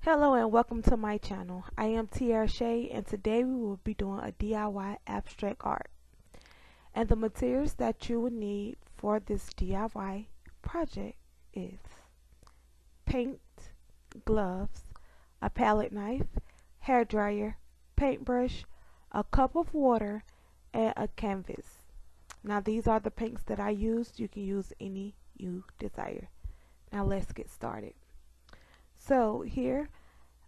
Hello and welcome to my channel. I am Tiara Shay and today we will be doing a DIY abstract art. And the materials that you will need for this DIY project is paint, gloves, a palette knife, hair dryer, paintbrush, a cup of water, and a canvas. Now these are the paints that I used. You can use any you desire. Now let's get started. So here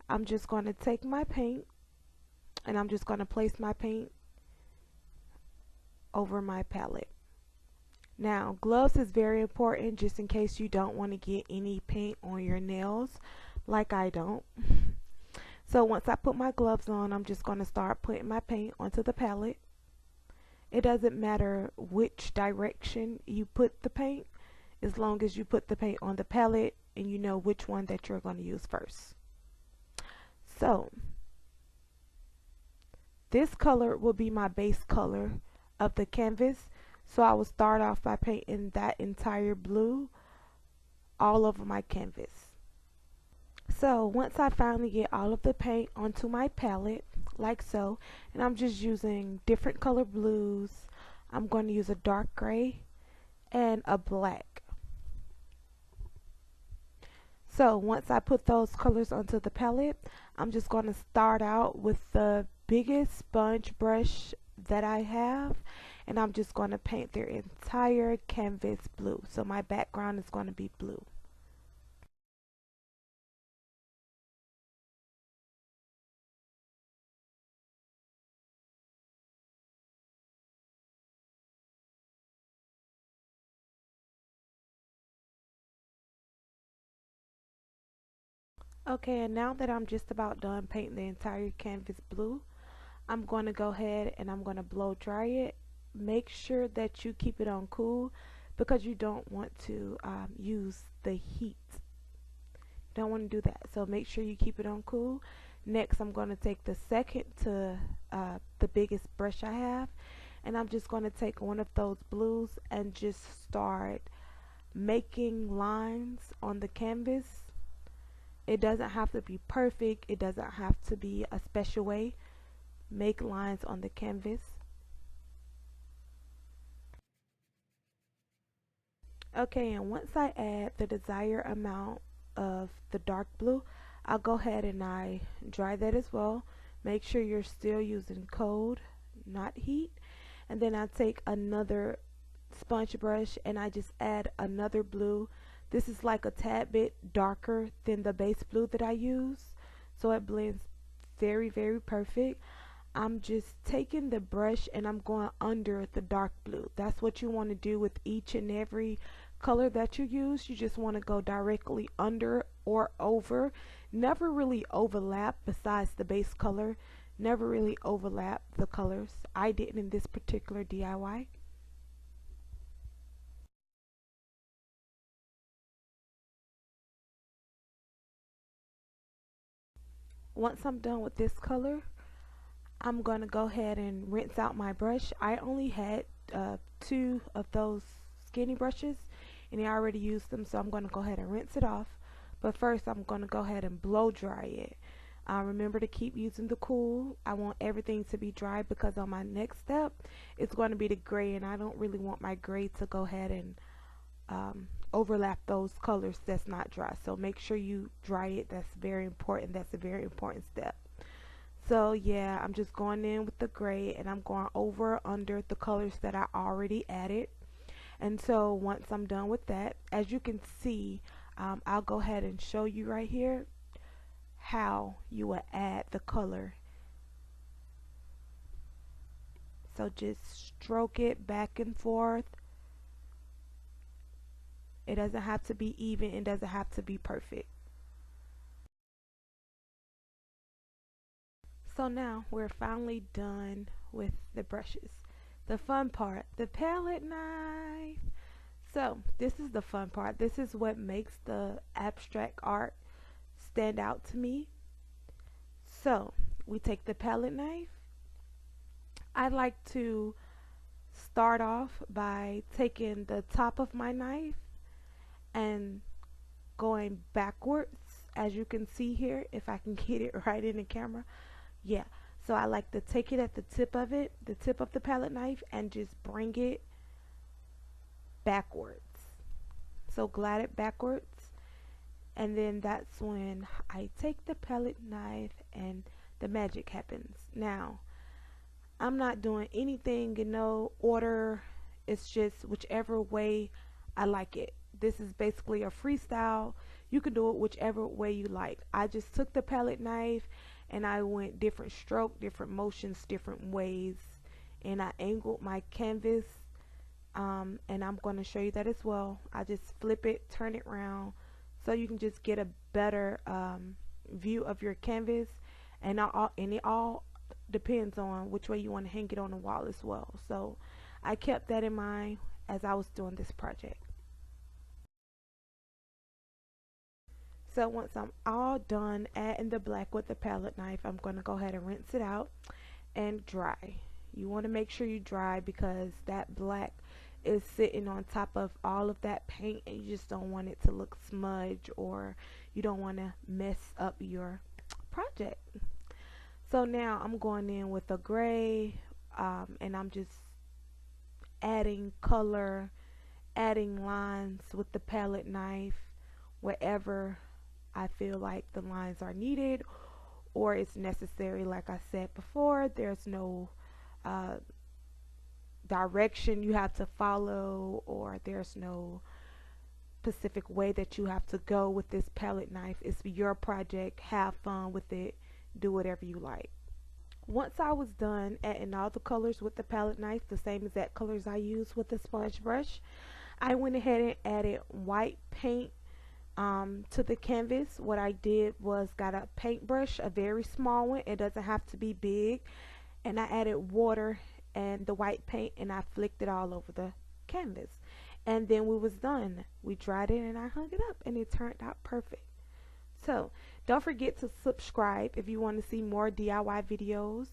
I'm just going to take my paint and I'm just going to place my paint over my palette. Now gloves is very important just in case you don't want to get any paint on your nails like I don't. So once I put my gloves on, I'm just going to start putting my paint onto the palette. It doesn't matter which direction you put the paint as long as you put the paint on the palette and you know which one that you're going to use first. So this color will be my base color of the canvas. So I will start off by painting that entire blue all over my canvas. So once I finally get all of the paint onto my palette like so, and I'm just using different color blues, I'm going to use a dark gray and a black. So once I put those colors onto the palette, I'm just going to start out with the biggest sponge brush that I have, and I'm just going to paint their entire canvas blue. So my background is going to be blue. Okay, and now that I'm just about done painting the entire canvas blue, I'm going to go ahead and I'm going to blow dry it. Make sure that you keep it on cool because you don't want to use the heat. You don't want to do that. So make sure you keep it on cool. Next, I'm going to take the second to the biggest brush I have, and I'm just going to take one of those blues and just start making lines on the canvas. It doesn't have to be perfect. It doesn't have to be a special way. Make lines on the canvas. Okay, and once I add the desired amount of the dark blue, I'll go ahead and I dry that as well. Make sure you're still using cold, not heat. And then I take another sponge brush and I just add another blue. This is like a tad bit darker than the base blue that I use, so it blends very perfect. I'm just taking the brush and I'm going under the dark blue. That's what you want to do with each and every color that you use. You just want to go directly under or over. Never really overlap besides the base color. Never really overlap the colors. I didn't in this particular DIY. Once I'm done with this color, I'm going to go ahead and rinse out my brush. I only had two of those skinny brushes and I already used them, so I'm going to go ahead and rinse it off. But first I'm going to go ahead and blow dry it. Remember to keep using the cool. I want everything to be dry because on my next step it's going to be the gray, and I don't really want my gray to go ahead and overlap those colors that's not dry. So make sure you dry it. That's very important. That's a very important step. So yeah, I'm just going in with the gray and I'm going over under the colors that I already added. And so once I'm done with that, as you can see, I'll go ahead and show you right here how you will add the color. So just stroke it back and forth. It doesn't have to be even, it doesn't have to be perfect. So now we're finally done with the brushes. The fun part, the palette knife. So this is the fun part. This is what makes the abstract art stand out to me. So we take the palette knife. I like to start off by taking the top of my knife and going backwards as you can see here, if I can get it right in the camera. Yeah, so I like to take it at the tip of it, the tip of the palette knife, and just bring it backwards. So glide it backwards, and then that's when I take the palette knife and the magic happens. Now, I'm not doing anything in no order. It's just whichever way I like it. This is basically a freestyle. You can do it whichever way you like. I just took the palette knife and I went different stroke, different motions, different ways, and I angled my canvas. And I'm going to show you that as well. I just flip it, turn it around, so you can just get a better view of your canvas, and it all depends on which way you want to hang it on the wall as well. So I kept that in mind as I was doing this project. So once I'm all done adding the black with the palette knife, I'm going to go ahead and rinse it out and dry. You want to make sure you dry because that black is sitting on top of all of that paint, and you just don't want it to look smudge, or you don't want to mess up your project. So now I'm going in with a gray, and I'm just adding color, adding lines with the palette knife wherever I feel like the lines are needed or it's necessary. Like I said before, there's no direction you have to follow, or there's no specific way that you have to go with this palette knife. It's your project. Have fun with it. Do whatever you like. Once I was done adding all the colors with the palette knife, the same exact colors I used with the sponge brush, I went ahead and added white paint to the canvas. What I did was got a paintbrush, a very small one. It doesn't have to be big. And I added water and the white paint, and I flicked it all over the canvas. And then we was done. We dried it and I hung it up, and it turned out perfect. So don't forget to subscribe if you want to see more DIY videos.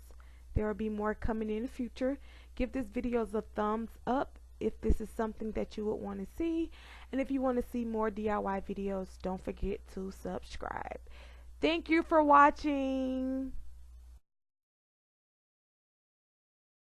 There will be more coming in the future. Give this video a thumbs up if this is something that you would want to see. And if you want to see more DIY videos, don't forget to subscribe. Thank you for watching.